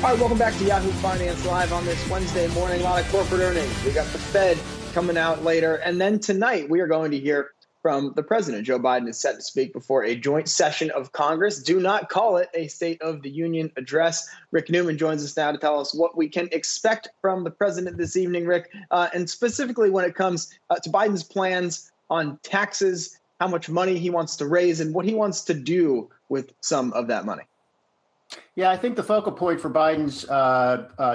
All right, welcome back to Yahoo Finance Live on this Wednesday morning. A lot of corporate earnings. We got the Fed coming out later. And then tonight, we are going to hear from the president. Joe Biden is set to speak before a joint session of Congress. Do not call it a State of the Union address. Rick Newman joins us now to tell us what we can expect from the president this evening, Rick, and specifically when it comes to Biden's plans on taxes, how much money he wants to raise, and what he wants to do with some of that money. Yeah, I think the focal point for Biden's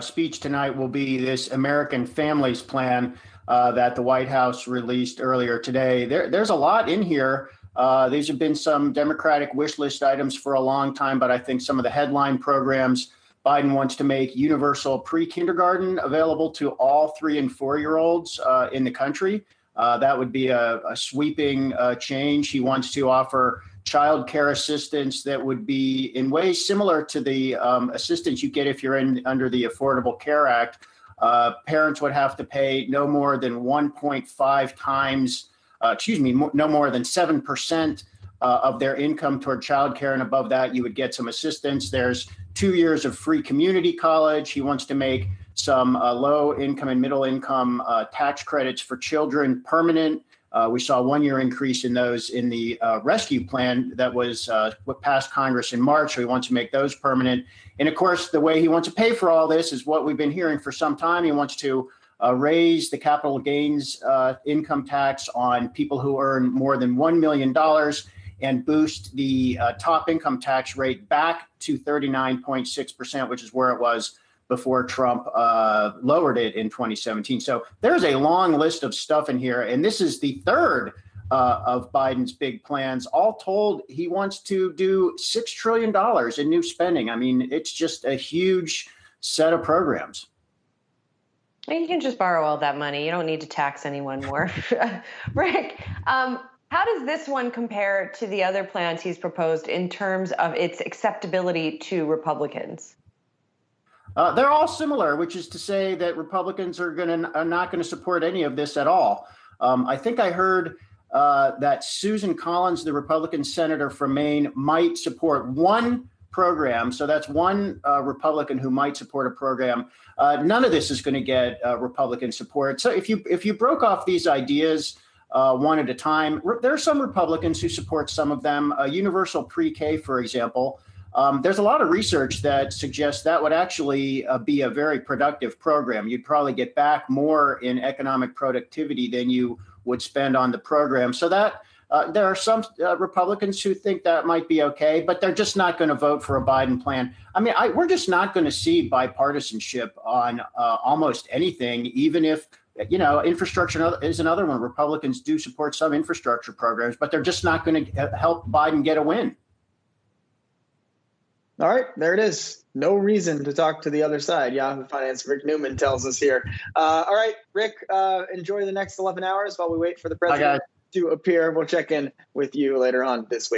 speech tonight will be this American Families Plan that the White House released earlier today. There's a lot in here. These have been some Democratic wish list items for a long time, but I think some of the headline programs, Biden wants to make universal pre-kindergarten available to all 3- and 4-year-olds in the country. That would be a sweeping change. He wants to offer child care assistance that would be in ways similar to the assistance you get if you're under the Affordable Care Act. Parents would have to pay no more than 1.5 times, no more than 7% of their income toward child care. And above that, you would get some assistance. There's 2 years of free community college. He wants to make some low income and middle income tax credits for children permanent. We saw a 1-year increase in those in the rescue plan that was what passed Congress in March. So he wants to make those permanent. And of course, the way he wants to pay for all this is what we've been hearing for some time. He wants to raise the capital gains income tax on people who earn more than $1 million and boost the top income tax rate back to 39.6%, which is where it was before Trump lowered it in 2017. So there's a long list of stuff in here. And this is the third of Biden's big plans. All told, he wants to do $6 trillion in new spending. I mean, it's just a huge set of programs. You can just borrow all that money. You don't need to tax anyone more. Rick, how does this one compare to the other plans he's proposed in terms of its acceptability to Republicans? They're all similar, which is to say that Republicans are not going to support any of this at all. I think I heard that Susan Collins, the Republican senator from Maine, might support one program. So that's one Republican who might support a program. None of this is going to get Republican support. So if you broke off these ideas one at a time, there are some Republicans who support some of them. Universal pre-K, for example. There's a lot of research that suggests that would actually be a very productive program. You'd probably get back more in economic productivity than you would spend on the program. So that there are some Republicans who think that might be okay, but they're just not going to vote for a Biden plan. I mean, we're just not going to see bipartisanship on almost anything, even if, infrastructure is another one. Republicans do support some infrastructure programs, but they're just not going to help Biden get a win. All right, there it is. No reason to talk to the other side. Yahoo Finance, Rick Newman tells us here. All right, Rick, enjoy the next 11 hours while we wait for the president to appear. We'll check in with you later on this week.